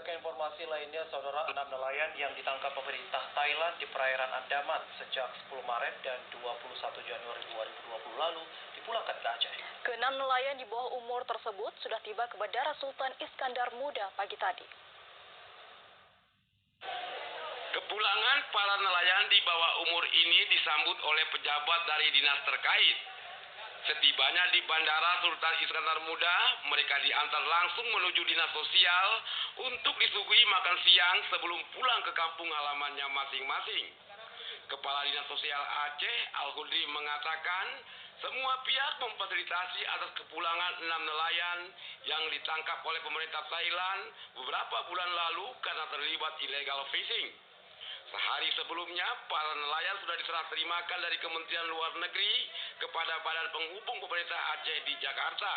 Ke informasi lainnya, saudara, 6 nelayan yang ditangkap pemerintah Thailand di perairan Andaman sejak 10 Maret dan 21 Januari 2020 lalu dipulangkan ke Aceh. Ke-6 nelayan di bawah umur tersebut sudah tiba ke Bandara Sultan Iskandar Muda pagi tadi. Kepulangan para nelayan di bawah umur ini disambut oleh pejabat dari dinas terkait. Setibanya di Bandara Sultan Iskandar Muda, mereka diantar langsung menuju dinas sosial untuk disuguhi makan siang sebelum pulang ke kampung halamannya masing-masing. Kepala Dinas Sosial Aceh, Al-Hudri, mengatakan semua pihak memfasilitasi atas kepulangan 6 nelayan yang ditangkap oleh pemerintah Thailand beberapa bulan lalu karena terlibat illegal fishing. Sehari sebelumnya, para nelayan sudah diserah terimakan dari Kementerian Luar Negeri kepada Badan Penghubung Pemerintah Aceh di Jakarta.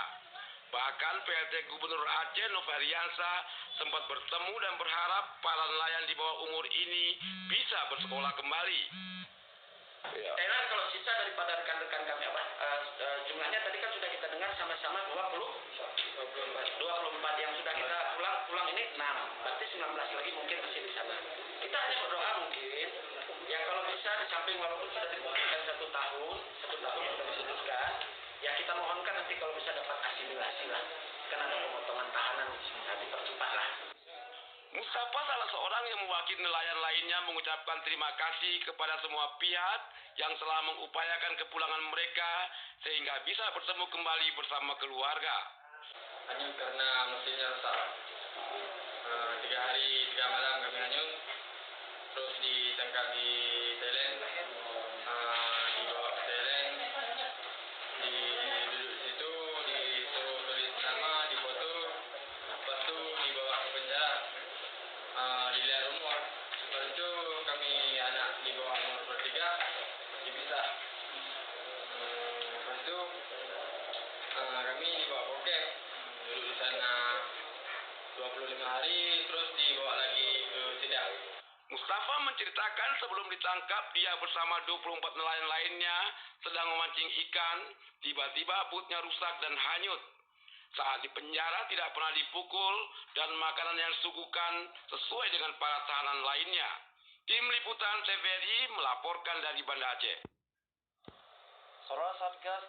Bahkan PLT Gubernur Aceh Nofriansah sempat bertemu dan berharap para nelayan di bawah umur ini bisa bersekolah kembali. Thailand kalau sisa daripada rekan-rekan kami jumlahnya tadi kan sudah kita dengar sama-sama 24 yang sudah kita pulang ini 6, berarti 19 lagi mungkin masih di sana. Kita hanya berdoa mungkin ya kalau bisa di samping walaupun sudah diputuskan satu tahun sudah diputuskan, ya kita mohonkan nanti kalau bisa dapat asimilasi lah, kan ada pemotongan tahanan dipercepat lah. Mustafa, salah seorang yang mewakili nelayan lainnya, mengucapkan terima kasih kepada semua pihak yang telah mengupayakan kepulangan mereka sehingga bisa bertemu kembali bersama keluarga. Hanyut karena mesinnya rusak. 3 hari 3 malam kami hanyut, terus ditangkap di Thailand, dibawa ke Thailand, duduk di situ, disuruh tulis nama, dipoto, lepas itu dibawa ke penjara, dilihat umur. Setelah itu kami anak di bawah umur bertiga dipisah. Lepas itu kami dibawa ke camp, duduk di sana 25 hari, terus dibawa lagi ke sidang. Mustafa menceritakan sebelum ditangkap dia bersama 24 nelayan lainnya sedang memancing ikan, tiba-tiba bootnya rusak dan hanyut. Saat di penjara tidak pernah dipukul dan makanan yang disuguhkan sesuai dengan para tahanan lainnya. Tim Liputan TVRI melaporkan dari Banda Aceh. Saudara, Satgas